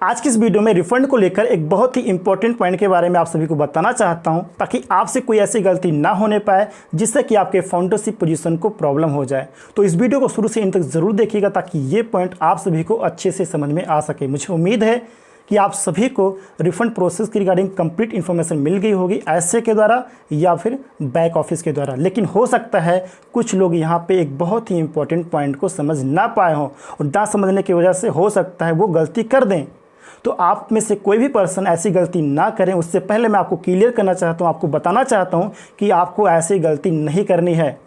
आज की इस वीडियो में रिफंड को लेकर एक बहुत ही इंपॉर्टेंट पॉइंट के बारे में आप सभी को बताना चाहता हूं, ताकि आपसे कोई ऐसी गलती ना होने पाए जिससे कि आपके फाउंडरशिप पोजीशन को प्रॉब्लम हो जाए। तो इस वीडियो को शुरू से इन तक ज़रूर देखिएगा ताकि ये पॉइंट आप सभी को अच्छे से समझ में आ सके। मुझे उम्मीद है कि आप सभी को रिफंड प्रोसेस की रिगार्डिंग कंप्लीट इन्फॉर्मेशन मिल गई होगी, ऐसे के द्वारा या फिर बैक ऑफिस के द्वारा। लेकिन हो सकता है कुछ लोग यहाँ पे एक बहुत ही इंपॉर्टेंट पॉइंट को समझ ना पाए हों और ना समझने की वजह से हो सकता है वो गलती कर दें। तो आप में से कोई भी पर्सन ऐसी गलती ना करें, उससे पहले मैं आपको क्लियर करना चाहता हूँ, आपको बताना चाहता हूँ कि आपको ऐसी गलती नहीं करनी है।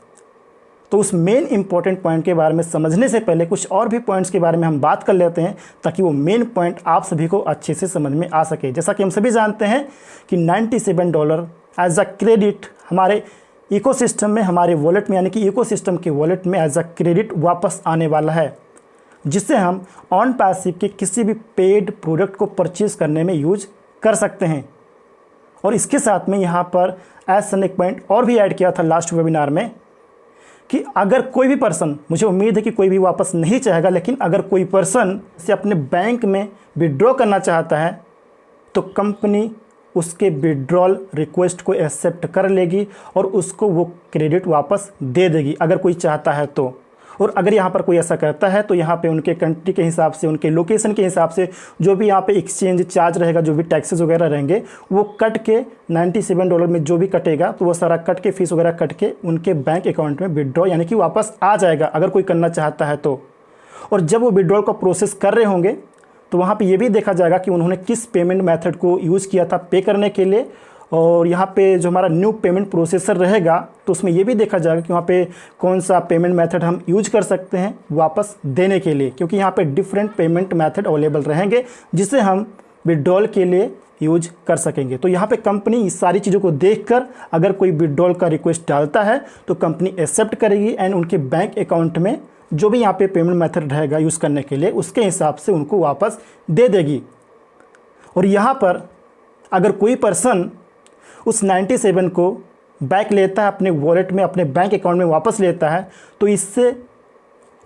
तो उस मेन इंपॉर्टेंट पॉइंट के बारे में समझने से पहले कुछ और भी पॉइंट्स के बारे में हम बात कर लेते हैं, ताकि वो मेन पॉइंट आप सभी को अच्छे से समझ में आ सके। जैसा कि हम सभी जानते हैं कि $97 एज अ क्रेडिट हमारे इकोसिस्टम में, हमारे वॉलेट में, यानी कि इकोसिस्टम के वॉलेट में एज अ क्रेडिट वापस आने वाला है, जिससे हम ऑन पैसिव के किसी भी पेड प्रोडक्ट को परचेज करने में यूज कर सकते हैं। और इसके साथ में यहाँ पर एज एक पॉइंट और भी ऐड किया था लास्ट वेबिनार में कि अगर कोई भी पर्सन, मुझे उम्मीद है कि कोई भी वापस नहीं चाहेगा, लेकिन अगर कोई पर्सन से अपने बैंक में विड्रॉ करना चाहता है तो कंपनी उसके विड्रॉल रिक्वेस्ट को एक्सेप्ट कर लेगी और उसको वो क्रेडिट वापस दे देगी अगर कोई चाहता है तो। और अगर यहाँ पर कोई ऐसा करता है तो यहाँ पे उनके कंट्री के हिसाब से, उनके लोकेशन के हिसाब से जो भी यहाँ पे एक्सचेंज चार्ज रहेगा, जो भी टैक्सेस वगैरह रहेंगे, वो कट के $97 में जो भी कटेगा तो वो सारा कट के, फीस वगैरह कट के उनके बैंक अकाउंट में विड्रॉ यानी कि वापस आ जाएगा अगर कोई करना चाहता है तो। और जब वो विड्रॉल का प्रोसेस कर रहे होंगे तो वहाँ पर ये भी देखा जाएगा कि उन्होंने किस पेमेंट मैथड को यूज़ किया था पे करने के लिए। और यहाँ पे जो हमारा न्यू पेमेंट प्रोसेसर रहेगा तो उसमें ये भी देखा जाएगा कि वहाँ पे कौन सा पेमेंट मेथड हम यूज कर सकते हैं वापस देने के लिए, क्योंकि यहाँ पे डिफरेंट पेमेंट मेथड अवेलेबल रहेंगे जिसे हम विड्रॉल के लिए यूज कर सकेंगे। तो यहाँ पे कंपनी इस सारी चीज़ों को देखकर अगर कोई विड्रॉल का रिक्वेस्ट डालता है तो कंपनी एक्सेप्ट करेगी एंड उनके बैंक अकाउंट में जो भी यहाँ पे पेमेंट मेथड रहेगा यूज़ करने के लिए, उसके हिसाब से उनको वापस दे देगी। और यहाँ पर अगर कोई पर्सन उस 97 को बैक लेता है अपने वॉलेट में, अपने बैंक अकाउंट में वापस लेता है, तो इससे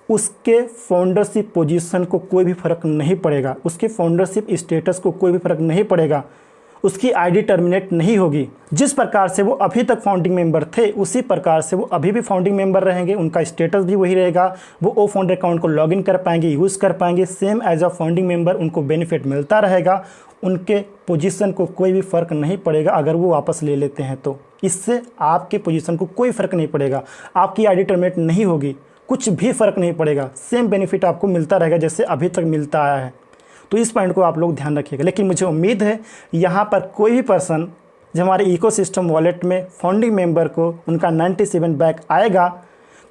उसके फाउंडरशिप पोजीशन को कोई भी फ़र्क नहीं पड़ेगा, उसके फाउंडरशिप स्टेटस को कोई भी फ़र्क नहीं पड़ेगा, उसकी आईडी टर्मिनेट नहीं होगी। जिस प्रकार से वो अभी तक फाउंडिंग मेंबर थे उसी प्रकार से वो अभी भी फाउंडिंग मेंबर रहेंगे, उनका स्टेटस भी वही रहेगा, वो ओ फाउंडर अकाउंट को लॉगिन कर पाएंगे, यूज़ कर पाएंगे, same as a founding member उनको बेनिफिट मिलता रहेगा। उनके पोजीशन को कोई भी फ़र्क नहीं पड़ेगा अगर वो वापस ले लेते हैं तो। इससे आपके पोजीशन को कोई फ़र्क नहीं पड़ेगा, आपकी आईडी टर्मिनेट नहीं होगी, कुछ भी फ़र्क नहीं पड़ेगा, सेम बेनिफिट आपको मिलता रहेगा जैसे अभी तक मिलता आया है। तो इस पॉइंट को आप लोग ध्यान रखिएगा। लेकिन मुझे उम्मीद है यहाँ पर कोई भी पर्सन जो हमारे इकोसिस्टम वॉलेट में फाउंडिंग मेंबर को उनका 97 बैक आएगा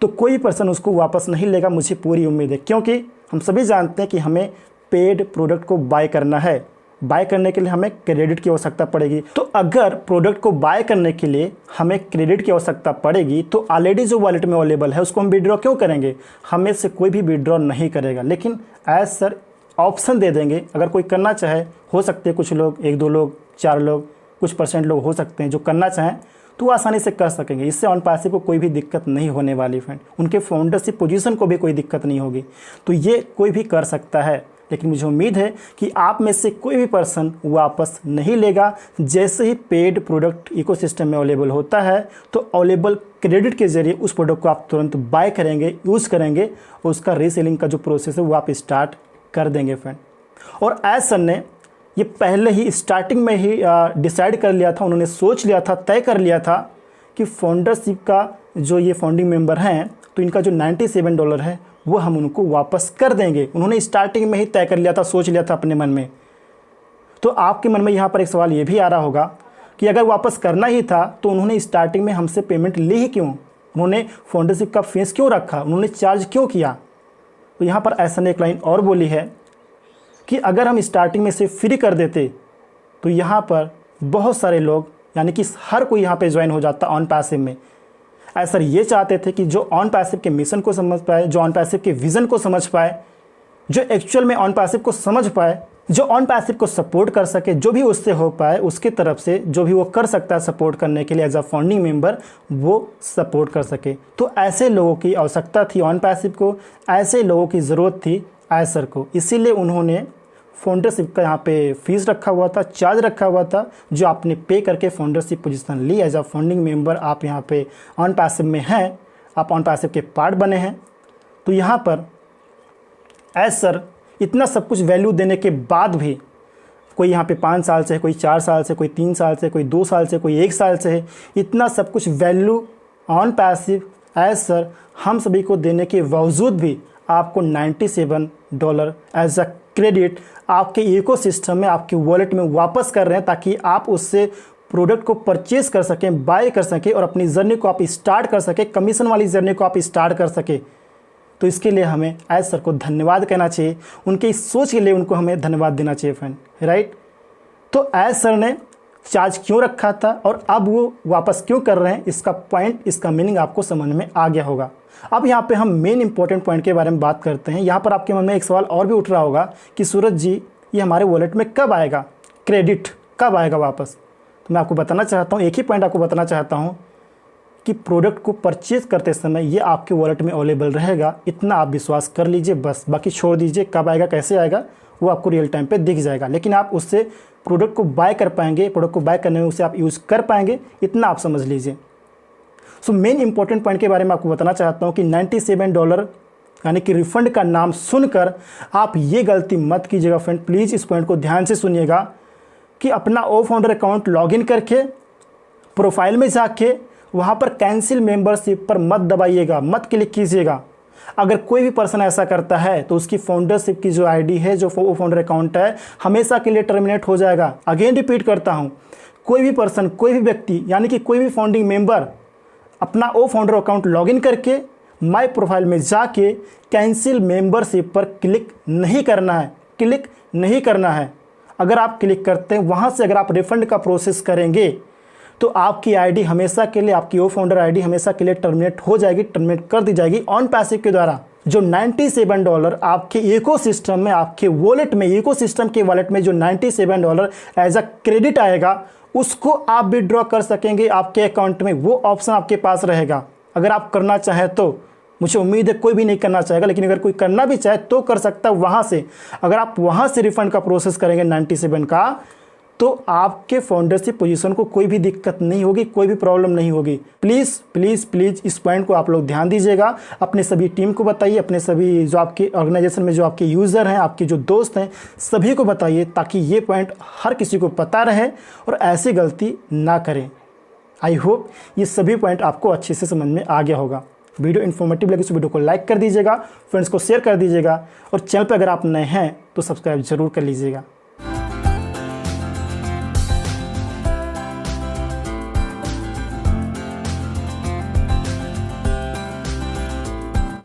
तो कोई पर्सन उसको वापस नहीं लेगा, मुझे पूरी उम्मीद है। क्योंकि हम सभी जानते हैं कि हमें पेड प्रोडक्ट को बाय करना है, बाय करने के लिए हमें क्रेडिट की आवश्यकता पड़ेगी। तो अगर प्रोडक्ट को बाय करने के लिए हमें क्रेडिट की आवश्यकता पड़ेगी तो ऑलरेडी जो वॉलेट में अवेलेबल है उसको हम विड्रॉ क्यों करेंगे? हमें से कोई भी विड्रॉ नहीं करेगा। लेकिन एज सर ऑप्शन दे देंगे, अगर कोई करना चाहे, हो सकते हैं कुछ लोग, 1-2 लोग, 4 लोग, कुछ % लोग हो सकते हैं जो करना चाहें तो वो आसानी से कर सकेंगे। इससे ऑन पैसिव को कोई भी दिक्कत नहीं होने वाली फ्रेंड, उनके फाउंडरशिप पोजीशन को भी कोई दिक्कत नहीं होगी। तो ये कोई भी कर सकता है। लेकिन मुझे उम्मीद है कि आप में से कोई भी पर्सन वापस नहीं लेगा। जैसे ही पेड प्रोडक्ट इकोसिस्टम में अवेलेबल होता है तो अवेलेबल क्रेडिट के ज़रिए उस प्रोडक्ट को आप तुरंत बाय करेंगे, यूज़ करेंगे और उसका रीसेलिंग का जो प्रोसेस है वो आप स्टार्ट कर देंगे फ्रेंड। और एज सर ने ये पहले ही स्टार्टिंग में ही डिसाइड कर लिया था, उन्होंने सोच लिया था, तय कर लिया था कि फाउंडरशिप का जो ये फाउंडिंग मेंबर हैं तो इनका जो $97 है वो हम उनको वापस कर देंगे। उन्होंने स्टार्टिंग में ही तय कर लिया था, सोच लिया था अपने मन में। तो आपके मन में यहाँ पर एक सवाल ये भी आ रहा होगा कि अगर वापस करना ही था तो उन्होंने स्टार्टिंग में हमसे पेमेंट ली ही क्यों? उन्होंने फाउंडरशिप का फीस क्यों रखा? उन्होंने चार्ज क्यों किया? तो यहाँ पर ऐसा ने एक लाइन और बोली है कि अगर हम स्टार्टिंग में से फ्री कर देते तो यहाँ पर बहुत सारे लोग, यानी कि हर कोई यहाँ पे ज्वाइन हो जाता ऑन पैसिव में। सर ये चाहते थे कि जो ऑन पैसिव के मिशन को समझ पाए, जो ऑन पैसिव के विज़न को समझ पाए, जो एक्चुअल में ऑन पैसिव को समझ पाए, जो ऑन पैसिव को सपोर्ट कर सके, जो भी उससे हो पाए उसके तरफ से जो भी वो कर सकता है सपोर्ट करने के लिए एज अ फाउंडिंग मेंबर, वो सपोर्ट कर सके। तो ऐसे लोगों की आवश्यकता थी ऑन पैसिव को, ऐसे लोगों की ज़रूरत थी एसर को। इसीलिए उन्होंने फाउंडरशिप का यहाँ पे फीस रखा हुआ था, चार्ज रखा हुआ था, जो आपने पे करके फाउंडरशिप पोजीशन ली एज अ फाउंडिंग मेंबर। आप यहाँ पे ऑन पैसिव में हैं, आप ऑन पैसिव के पार्ट बने हैं। तो यहाँ पर एज सर इतना सब कुछ वैल्यू देने के बाद भी कोई यहाँ पे 5 साल से है, कोई 4 साल से, कोई 3 साल से, कोई 2 साल से, कोई 1 साल से है, इतना सब कुछ वैल्यू ऑन पैसिव एज सर हम सभी को देने के बावजूद भी आपको $97 एज अ क्रेडिट आपके इकोसिस्टम में, आपके वॉलेट में वापस कर रहे हैं, ताकि आप उससे प्रोडक्ट को परचेज कर सकें, बाय कर सकें और अपनी जर्नी को आप स्टार्ट कर सकें, कमीशन वाली जर्नी को आप स्टार्ट कर सकें। तो इसके लिए हमें एज सर को धन्यवाद कहना चाहिए, उनके इस सोच के लिए उनको हमें धन्यवाद देना चाहिए फ्रेंड, राइट। तो एज सर ने चार्ज क्यों रखा था और अब वो वापस क्यों कर रहे हैं, इसका पॉइंट, इसका मीनिंग आपको समझ में आ गया होगा। अब यहाँ पे हम मेन इंपॉर्टेंट पॉइंट के बारे में बात करते हैं। यहाँ पर आपके मन में एक सवाल और भी उठ रहा होगा कि सूरज जी ये हमारे वॉलेट में कब आएगा, क्रेडिट कब आएगा वापस। तो मैं आपको बताना चाहता हूँ, एक ही पॉइंट आपको बताना चाहता हूँ कि प्रोडक्ट को परचेज करते समय ये आपके वॉलेट में अवेलेबल रहेगा, इतना आप विश्वास कर लीजिए बस। बाकी छोड़ दीजिए, कब आएगा कैसे आएगा वो आपको रियल टाइम पे दिख जाएगा, लेकिन आप उससे प्रोडक्ट को बाय कर पाएंगे, प्रोडक्ट को बाय करने में उसे आप यूज़ कर पाएंगे, इतना आप समझ लीजिए। सो मेन इंपॉर्टेंट पॉइंट के बारे में आपको बताना चाहता हूँ कि $97 यानी कि रिफंड का नाम सुनकर आप ये गलती मत कीजिएगा फ्रेंड, प्लीज़ इस पॉइंट को ध्यान से सुनिएगा कि अपना ओ फाउंडर अकाउंट लॉगिन करके प्रोफाइल में जाके वहाँ पर कैंसिल मेंबरशिप पर मत दबाइएगा, मत क्लिक कीजिएगा। अगर कोई भी पर्सन ऐसा करता है तो उसकी फाउंडरशिप की जो आईडी है, जो ओ फाउंडर अकाउंट है, हमेशा के लिए टर्मिनेट हो जाएगा। अगेन रिपीट करता हूँ, कोई भी पर्सन, कोई भी व्यक्ति यानी कि कोई भी फाउंडिंग मेंबर अपना ओ फाउंडर अकाउंट लॉगिन करके माय प्रोफाइल में जाके कैंसिल मेंबरशिप पर क्लिक नहीं करना है, क्लिक नहीं करना है। अगर आप क्लिक करते हैं वहाँ से अगर आप रिफंड का प्रोसेस करेंगे तो आपकी आईडी हमेशा के लिए, आपकी ओ फाउंडर आईडी हमेशा के लिए टर्मिनेट हो जाएगी, टर्मिनेट कर दी जाएगी ऑन पैसिव के द्वारा। जो $97 आपके इकोसिस्टम में, आपके वॉलेट में, इकोसिस्टम के वॉलेट में जो $97 एज अ क्रेडिट आएगा, उसको आप विड्रॉ कर सकेंगे आपके अकाउंट में। वो ऑप्शन आपके पास रहेगा अगर आप करना चाहें तो। मुझे उम्मीद है कोई भी नहीं करना चाहेगा, लेकिन अगर कोई करना भी चाहे तो कर सकता है वहाँ से। अगर आप वहाँ से रिफंड का प्रोसेस करेंगे 97 का, तो आपके फाउंडरशिप पोजीशन को कोई भी दिक्कत नहीं होगी, कोई भी प्रॉब्लम नहीं होगी। प्लीज़ प्लीज़ प्लीज़ इस पॉइंट को आप लोग ध्यान दीजिएगा, अपने सभी टीम को बताइए, अपने सभी जो आपके ऑर्गेनाइजेशन में जो आपके यूज़र हैं, आपके जो दोस्त हैं, सभी को बताइए, ताकि ये पॉइंट हर किसी को पता रहे और ऐसी गलती ना करें। आई होप ये सभी पॉइंट आपको अच्छे से समझ में आ गया होगा। वीडियो इन्फॉर्मेटिव लगे तो वीडियो को लाइक कर दीजिएगा, फ्रेंड्स को शेयर कर दीजिएगा और चैनल पर अगर आप नए हैं तो सब्सक्राइब जरूर कर लीजिएगा।